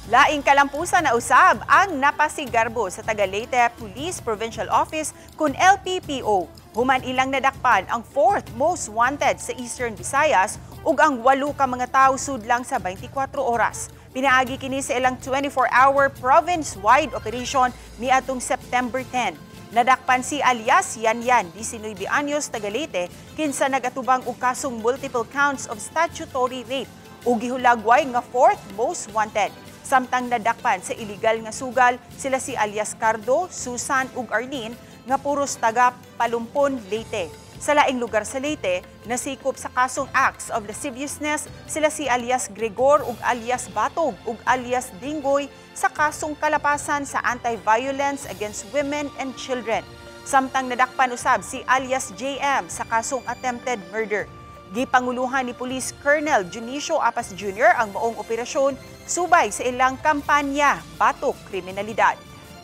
Laing kalampusan na usab ang napasigarbo sa taga Leyte Police Provincial Office kun LPPO. Human ilang nadakpan ang 4th most wanted sa Eastern Visayas ug ang 8 ka mga tawo sudlang sa 24 oras. Pinaagi kini sa ilang 24-hour province-wide operation niadtong September 10. Nadakpan si alias Yanyan, 19 anyos, taga Leyte, kinsa nagatubang og kasong multiple counts of statutory rape ug gihulagway nga 4th most wanted. Samtang nadakpan sa illegal nga sugal sila si alias Cardo, Susan ug Arlene nga puros taga Palumpon, Leyte. Sa laing lugar sa Leyte, nasikop sa kasong acts of lasciviousness sila si alias Gregor ug alias Batog ug alias Dingoy sa kasong kalapasan sa anti-violence against women and children. Samtang nadakpan usab si alias JM sa kasong attempted murder. Gipanguluhan ni Police Colonel Junicio Apas Jr. ang maong operasyon subay sa ilang kampanya batok kriminalidad.